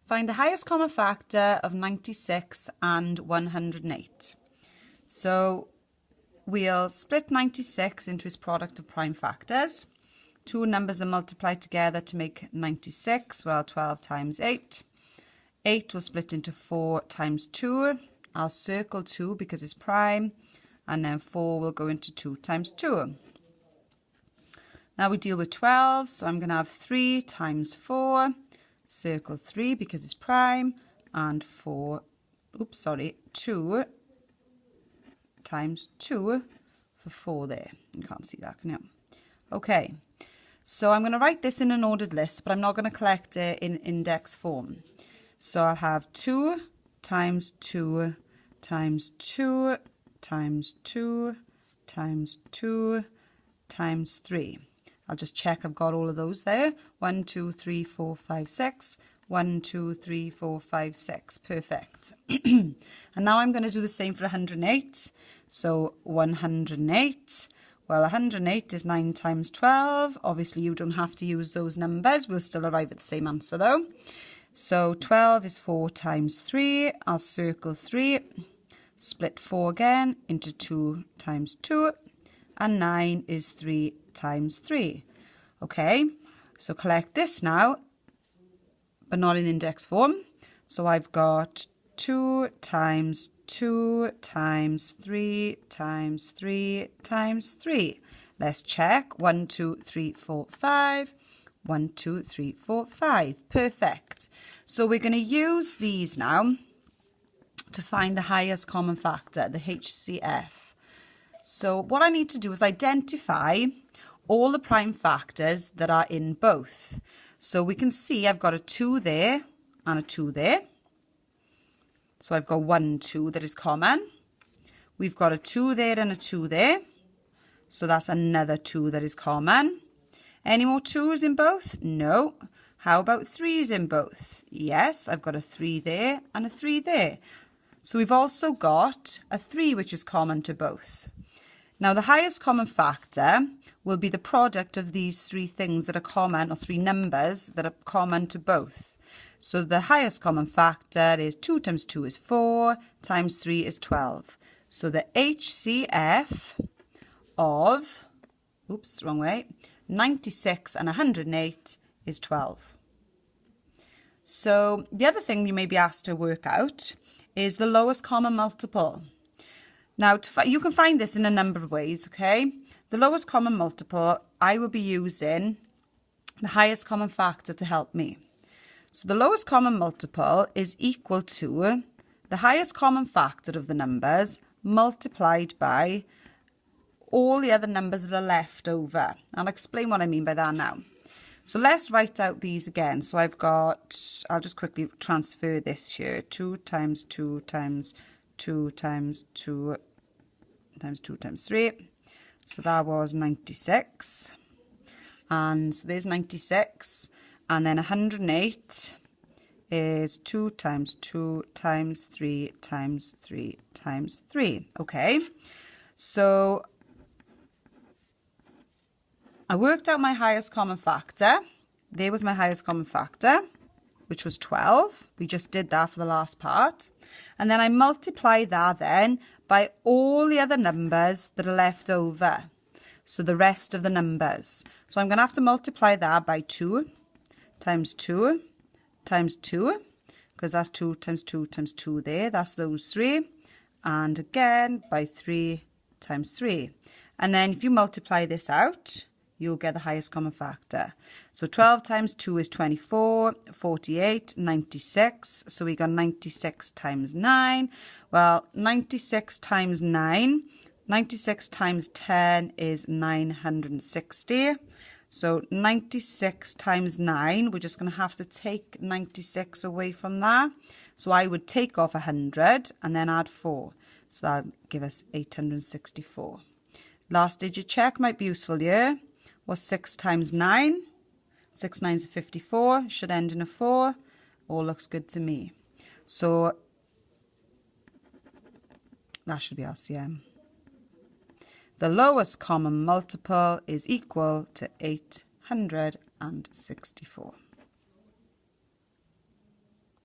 Find the highest common factor of 96 and 108. So we'll split 96 into its product of prime factors. Two numbers that multiply together to make 96, well, 12 times 8. 8 will split into 4 times 2. I'll circle 2 because it's prime, and then 4 will go into 2 times 2. Now we deal with 12, so I'm going to have 3 times 4, circle 3 because it's prime, and 2 times 2 for 4 there. You can't see that, can you? Okay, so I'm going to write this in an ordered list, but I'm not going to collect it in index form. So I'll have 2 times 2 times 2 times 2 times 2 times 3. I'll just check I've got all of those there. 1, 2, 3, 4, 5, 6. 1, 2, 3, 4, 5, 6. Perfect. And now I'm going to do the same for 108. So 108. Well, 108 is 9 times 12. Obviously, you don't have to use those numbers. We'll still arrive at the same answer, though. So 12 is 4 times 3. I'll circle 3. Split 4 again into 2 times 2. And 9 is 3 times 3. Okay, so collect this now, but not in index form. So I've got 2 times 2 times 3 times 3 times 3. Let's check. 1, 2, 3, 4, 5. 1, 2, 3, 4, 5. Perfect. So we're going to use these now to find the highest common factor, the HCF. So what I need to do is identify all the prime factors that are in both. So we can see I've got a 2 there and a 2 there. So I've got 1, 2 that is common. We've got a 2 there and a 2 there. So that's another 2 that is common. Any more 2s in both? No. How about 3s in both? Yes, I've got a 3 there and a 3 there. So we've also got a 3 which is common to both. Now the highest common factor will be the product of these 3 things that are common, or 3 numbers that are common to both. So the highest common factor is 2 times 2 is 4, times 3 is 12. So the HCF of, 96 and 108 is 12. So the other thing you may be asked to work out is the lowest common multiple. Now, you can find this in a number of ways, okay? The lowest common multiple, I will be using the highest common factor to help me. So the lowest common multiple is equal to the highest common factor of the numbers multiplied by all the other numbers that are left over. I'll explain what I mean by that now. So let's write out these again. So I've got, I'll just quickly transfer this here. 2 times 2 times 2 times 2 times 2 times 3. So that was 96. And so there's 96. And then 108 is 2 times 2 times 3 times 3 times 3. Okay. So I worked out my highest common factor. There was my highest common factor, which was 12. We just did that for the last part. And then I multiply that then by all the other numbers that are left over. So the rest of the numbers. So I'm going to have to multiply that by 2 times 2 times 2, because that's 2 times 2 times 2 there. That's those 3. And again by 3 times 3. And then if you multiply this out, you'll get the highest common factor. So 12 times 2 is 24, 48, 96. So we got 96 times 9. Well, 96 times 9, 96 times 10 is 960. So 96 times 9, we're just going to have to take 96 away from that. So I would take off 100 and then add 4. So that'll give us 864. Last digit check might be useful here. Was 6 times 9. 6 9s are 54. Should end in a 4. All looks good to me. So that should be LCM. The lowest common multiple is equal to 864.